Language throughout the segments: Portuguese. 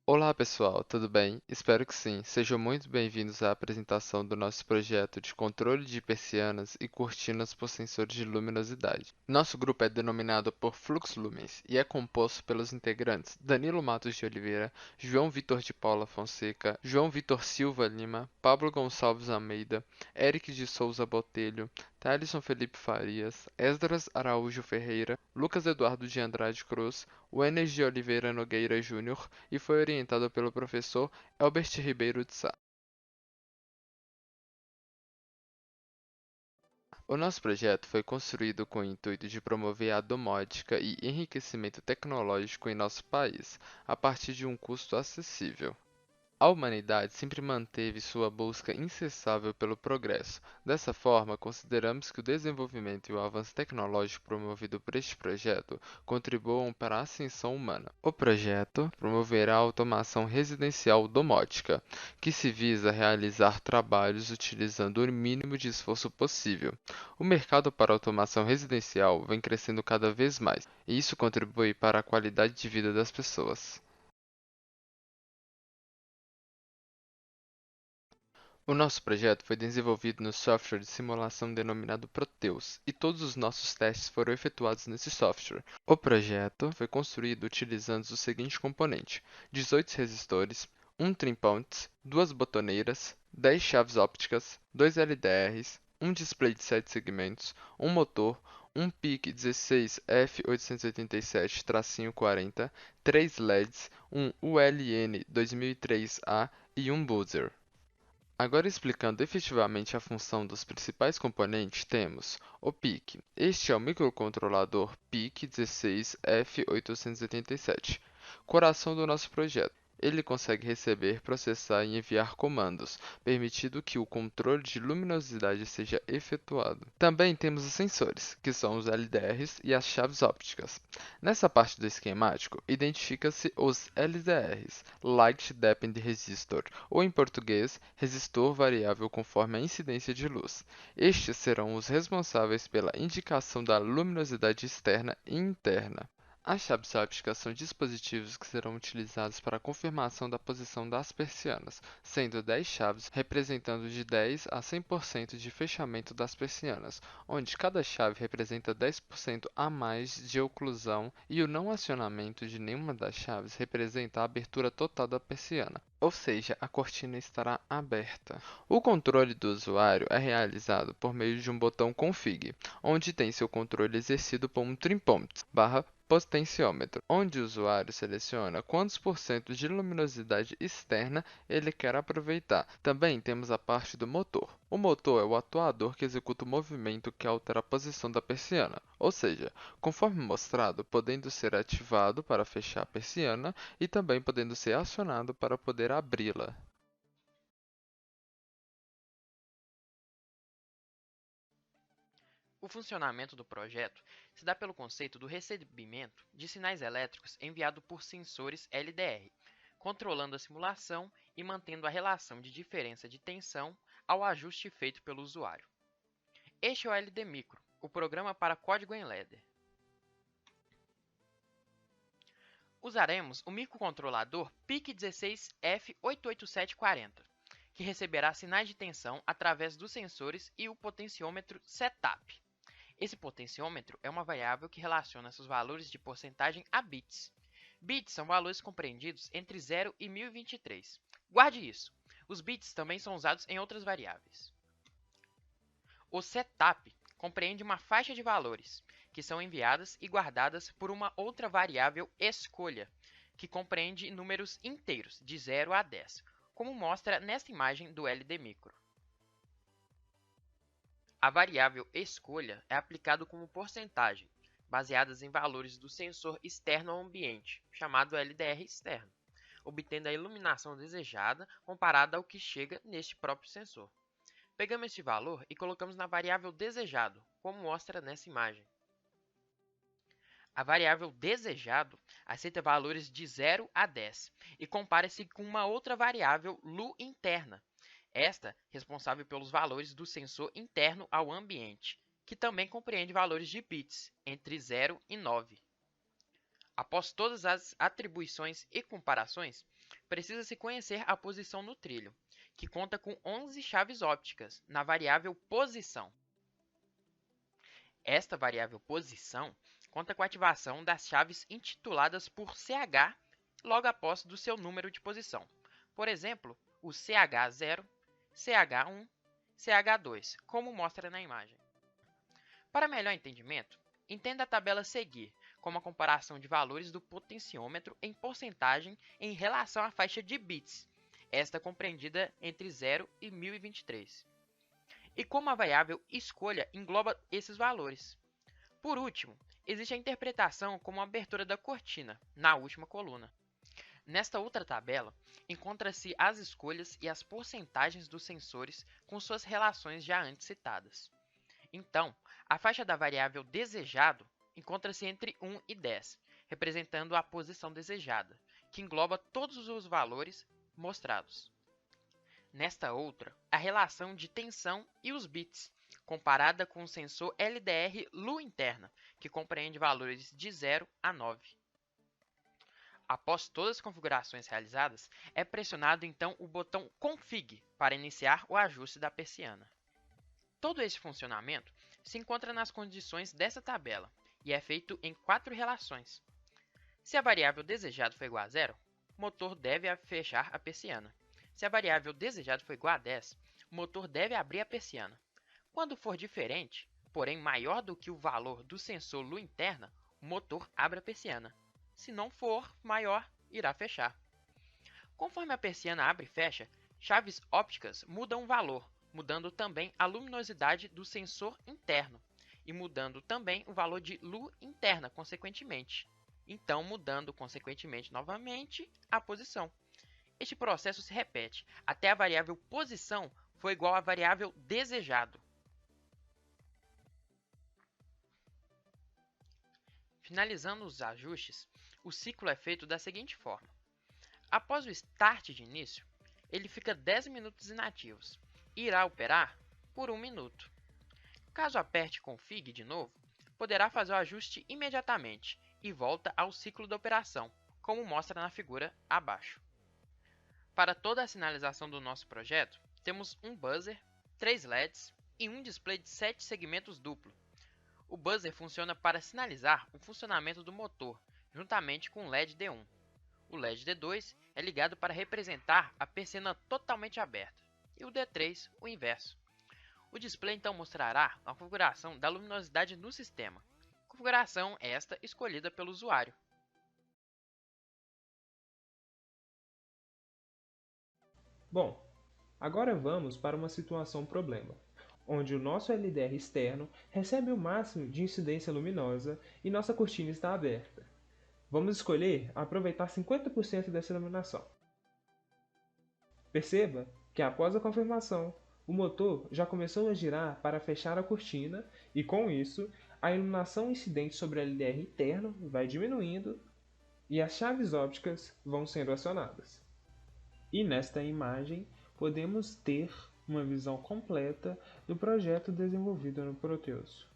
Olá pessoal, tudo bem? Espero que sim. Sejam muito bem-vindos à apresentação do nosso projeto de controle de persianas e cortinas por sensores de luminosidade. Nosso grupo é denominado por Flux Lumens e é composto pelos integrantes Danilo Matos de Oliveira, João Vitor de Paula Fonseca, João Vitor Silva Lima, Pablo Gonçalves Almeida, Eric de Souza Botelho, Thalisson Felipe Farias, Esdras Araújo Ferreira, Lucas Eduardo de Andrade Cruz, Wener de Oliveira Nogueira Júnior e foi orientado pelo professor Elbert Ribeiro de Sá. O nosso projeto foi construído com o intuito de promover a domótica e enriquecimento tecnológico em nosso país, a partir de um custo acessível. A humanidade sempre manteve sua busca incessável pelo progresso. Dessa forma, consideramos que o desenvolvimento e o avanço tecnológico promovido por este projeto contribuam para a ascensão humana. O projeto promoverá a automação residencial domótica, que se visa realizar trabalhos utilizando o mínimo de esforço possível. O mercado para automação residencial vem crescendo cada vez mais, e isso contribui para a qualidade de vida das pessoas. O nosso projeto foi desenvolvido no software de simulação denominado Proteus, e todos os nossos testes foram efetuados nesse software. O projeto foi construído utilizando o seguinte componente: 18 resistores, um trim-point, duas botoneiras, 10 chaves ópticas, 2 LDRs, um display de 7 segmentos, um motor, um PIC 16F887-40, 3 LEDs, um ULN 2003A e um buzzer. Agora explicando efetivamente a função dos principais componentes, temos o PIC. Este é o microcontrolador PIC16F887, coração do nosso projeto. Ele consegue receber, processar e enviar comandos, permitindo que o controle de luminosidade seja efetuado. Também temos os sensores, que são os LDRs e as chaves ópticas. Nessa parte do esquemático, identifica-se os LDRs, Light Dependent Resistor, ou em português, resistor variável conforme a incidência de luz. Estes serão os responsáveis pela indicação da luminosidade externa e interna. As chaves ópticas são dispositivos que serão utilizados para a confirmação da posição das persianas, sendo 10 chaves representando de 10 a 100% de fechamento das persianas, onde cada chave representa 10% a mais de oclusão e o não acionamento de nenhuma das chaves representa a abertura total da persiana, ou seja, a cortina estará aberta. O controle do usuário é realizado por meio de um botão Config, onde tem seu controle exercido por um trimpoint barra potenciômetro, onde o usuário seleciona quantos por cento de luminosidade externa ele quer aproveitar. Também temos a parte do motor. O motor é o atuador que executa o movimento que altera a posição da persiana, ou seja, conforme mostrado, podendo ser ativado para fechar a persiana e também podendo ser acionado para poder abri-la. O funcionamento do projeto se dá pelo conceito do recebimento de sinais elétricos enviado por sensores LDR, controlando a simulação e mantendo a relação de diferença de tensão ao ajuste feito pelo usuário. Este é o LD Micro, o programa para código em ladder. Usaremos o microcontrolador PIC16F88740, que receberá sinais de tensão através dos sensores e o potenciômetro setup. Esse potenciômetro é uma variável que relaciona seus valores de porcentagem a bits. Bits são valores compreendidos entre 0 e 1023. Guarde isso. Os bits também são usados em outras variáveis. O setup compreende uma faixa de valores, que são enviadas e guardadas por uma outra variável escolha, que compreende números inteiros, de 0 a 10, como mostra nesta imagem do LD Micro. A variável escolha é aplicada como porcentagem, baseadas em valores do sensor externo ao ambiente, chamado LDR externo, obtendo a iluminação desejada comparada ao que chega neste próprio sensor. Pegamos este valor e colocamos na variável desejado, como mostra nessa imagem. A variável desejado aceita valores de 0 a 10 e compara-se com uma outra variável LU interna, esta responsável pelos valores do sensor interno ao ambiente, que também compreende valores de bits entre 0 e 9. Após todas as atribuições e comparações, precisa-se conhecer a posição no trilho, que conta com 11 chaves ópticas na variável posição. Esta variável posição conta com a ativação das chaves intituladas por CH logo após do seu número de posição. Por exemplo, o CH0, CH1, CH2, como mostra na imagem. Para melhor entendimento, entenda a tabela a seguir como a comparação de valores do potenciômetro em porcentagem em relação à faixa de bits, esta compreendida entre 0 e 1023. E como a variável escolha engloba esses valores. Por último, existe a interpretação como a abertura da cortina, na última coluna. Nesta outra tabela, encontra-se as escolhas e as porcentagens dos sensores com suas relações já antes citadas. Então, a faixa da variável desejado encontra-se entre 1 e 10, representando a posição desejada, que engloba todos os valores mostrados. Nesta outra, a relação de tensão e os bits, comparada com o sensor LDR Lu interna, que compreende valores de 0 a 9. Após todas as configurações realizadas, é pressionado então o botão Config para iniciar o ajuste da persiana. Todo esse funcionamento se encontra nas condições dessa tabela e é feito em 4 relações. Se a variável desejado for igual a 0, o motor deve fechar a persiana. Se a variável desejado for igual a 10, o motor deve abrir a persiana. Quando for diferente, porém maior do que o valor do sensor Lu interna, o motor abre a persiana. Se não for maior, irá fechar. Conforme a persiana abre e fecha, chaves ópticas mudam o valor, mudando também a luminosidade do sensor interno e mudando também o valor de Lu interna, consequentemente. Então, mudando consequentemente novamente a posição. Este processo se repete até a variável posição for igual à variável desejado. Finalizando os ajustes, o ciclo é feito da seguinte forma. Após o start de início, ele fica 10 minutos inativos e irá operar por 1 minuto. Caso aperte Config de novo, poderá fazer o ajuste imediatamente e volta ao ciclo da operação, como mostra na figura abaixo. Para toda a sinalização do nosso projeto, temos um buzzer, 3 LEDs e um display de 7 segmentos duplo. O buzzer funciona para sinalizar o funcionamento do motor, juntamente com o LED D1. O LED D2 é ligado para representar a persiana totalmente aberta, e o D3 o inverso. O display então mostrará a configuração da luminosidade no sistema, configuração esta escolhida pelo usuário. Bom, agora vamos para uma situação problema, onde o nosso LDR externo recebe o máximo de incidência luminosa e nossa cortina está aberta. Vamos escolher aproveitar 50% dessa iluminação. Perceba que após a confirmação, o motor já começou a girar para fechar a cortina e, com isso, a iluminação incidente sobre o LDR interno vai diminuindo e as chaves ópticas vão sendo acionadas. E nesta imagem podemos ter uma visão completa do projeto desenvolvido no Proteus.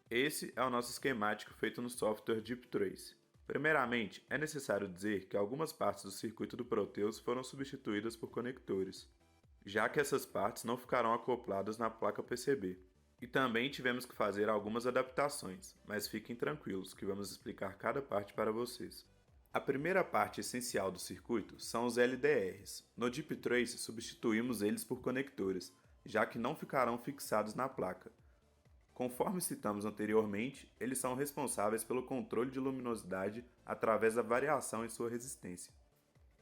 Esse é o nosso esquemático feito no software DeepTrace. Primeiramente, é necessário dizer que algumas partes do circuito do Proteus foram substituídas por conectores, já que essas partes não ficarão acopladas na placa PCB. E também tivemos que fazer algumas adaptações, mas fiquem tranquilos que vamos explicar cada parte para vocês. A primeira parte essencial do circuito são os LDRs. No DeepTrace substituímos eles por conectores, já que não ficarão fixados na placa. Conforme citamos anteriormente, eles são responsáveis pelo controle de luminosidade através da variação em sua resistência.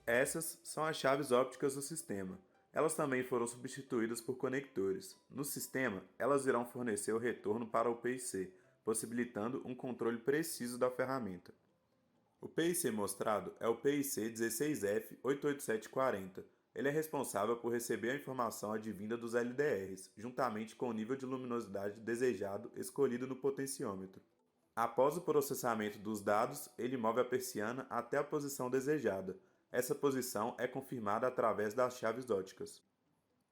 Essas são as chaves ópticas do sistema. Elas também foram substituídas por conectores. No sistema, elas irão fornecer o retorno para o PIC, possibilitando um controle preciso da ferramenta. O PIC mostrado é o PIC 16F88740. Ele é responsável por receber a informação advinda dos LDRs, juntamente com o nível de luminosidade desejado escolhido no potenciômetro. Após o processamento dos dados, ele move a persiana até a posição desejada. Essa posição é confirmada através das chaves ópticas.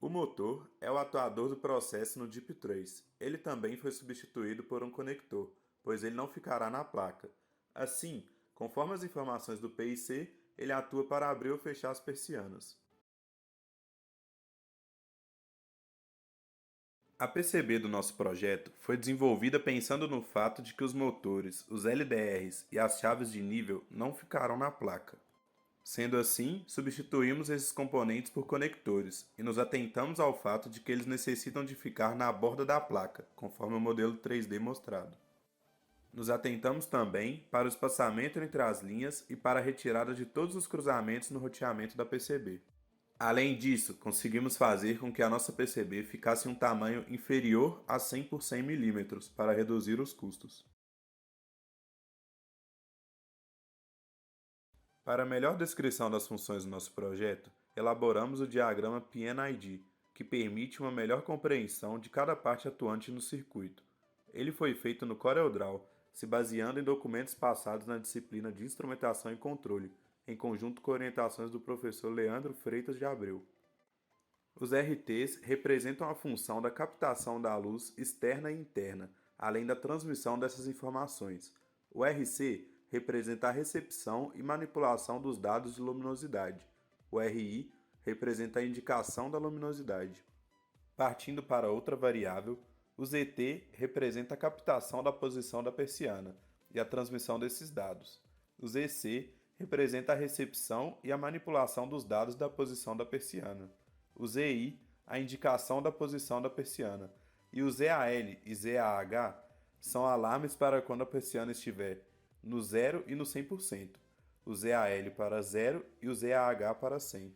O motor é o atuador do processo no DeepTrace. Ele também foi substituído por um conector, pois ele não ficará na placa. Assim, conforme as informações do PIC, ele atua para abrir ou fechar as persianas. A PCB do nosso projeto foi desenvolvida pensando no fato de que os motores, os LDRs e as chaves de nível não ficarão na placa. Sendo assim, substituímos esses componentes por conectores e nos atentamos ao fato de que eles necessitam de ficar na borda da placa, conforme o modelo 3D mostrado. Nos atentamos também para o espaçamento entre as linhas e para a retirada de todos os cruzamentos no roteamento da PCB. Além disso, conseguimos fazer com que a nossa PCB ficasse em um tamanho inferior a 100 por 100 mm para reduzir os custos. Para melhor descrição das funções do nosso projeto, elaboramos o diagrama PNID, que permite uma melhor compreensão de cada parte atuante no circuito. Ele foi feito no CorelDRAW, se baseando em documentos passados na disciplina de Instrumentação e Controle, em conjunto com orientações do professor Leandro Freitas de Abreu. Os RTs representam a função da captação da luz externa e interna, além da transmissão dessas informações. O RC representa a recepção e manipulação dos dados de luminosidade. O RI representa a indicação da luminosidade. Partindo para outra variável, o ZT representa a captação da posição da persiana e a transmissão desses dados. O ZC representa a recepção e a manipulação dos dados da posição da persiana. O ZI, a indicação da posição da persiana. E o ZAL e ZAH são alarmes para quando a persiana estiver no 0 e no 100%. O ZAL para 0 e o ZAH para 100.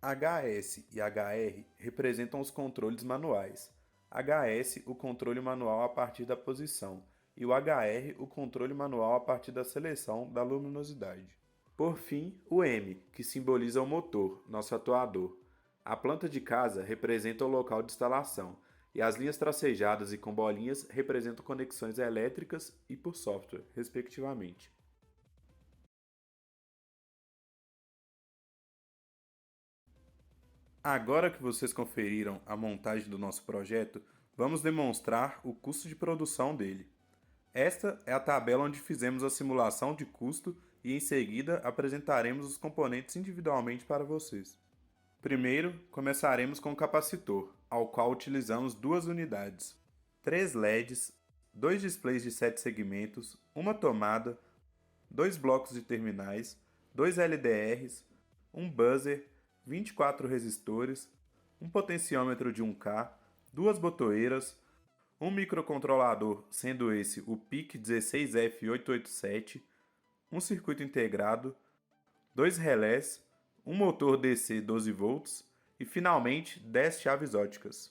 HS e HR representam os controles manuais. HS, o controle manual a partir da posição, e o HR, o controle manual a partir da seleção da luminosidade. Por fim, o M, que simboliza o motor, nosso atuador. A planta de casa representa o local de instalação, e as linhas tracejadas e com bolinhas representam conexões elétricas e por software, respectivamente. Agora que vocês conferiram a montagem do nosso projeto, vamos demonstrar o custo de produção dele. Esta é a tabela onde fizemos a simulação de custo e em seguida apresentaremos os componentes individualmente para vocês. Primeiro, começaremos com o capacitor, ao qual utilizamos 2 unidades, 3 LEDs, 2 displays de 7 segmentos, uma tomada, 2 blocos de terminais, 2 LDRs, um buzzer, 24 resistores, um potenciômetro de 1K, 2 botoeiras, um microcontrolador, sendo esse o PIC16F887, um circuito integrado, 2 relés, um motor DC 12 volts e, finalmente, 10 chaves óticas.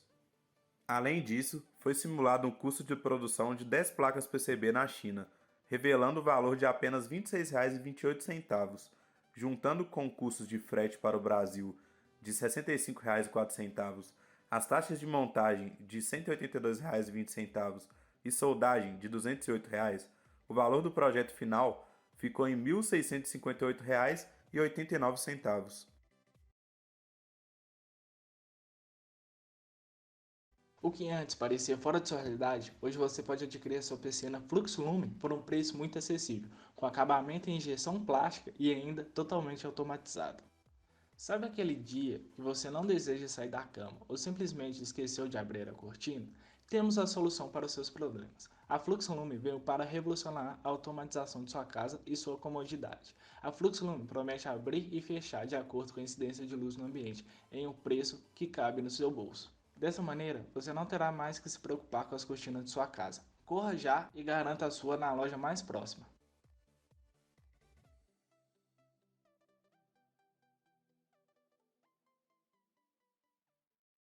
Além disso, foi simulado um custo de produção de 10 placas PCB na China, revelando o valor de apenas R$ 26,28, juntando com custos de frete para o Brasil de R$ 65,04, as taxas de montagem de R$ 182,20 e soldagem de R$ 208, o valor do projeto final ficou em R$ 1.658,89. O que antes parecia fora de sua realidade, hoje você pode adquirir a sua PC na Fluxolume por um preço muito acessível, com acabamento em injeção plástica e ainda totalmente automatizado. Sabe aquele dia que você não deseja sair da cama ou simplesmente esqueceu de abrir a cortina? Temos a solução para os seus problemas. A Fluxolume veio para revolucionar a automatização de sua casa e sua comodidade. A Fluxolume promete abrir e fechar de acordo com a incidência de luz no ambiente, em um preço que cabe no seu bolso. Dessa maneira, você não terá mais que se preocupar com as cortinas de sua casa. Corra já e garanta a sua na loja mais próxima.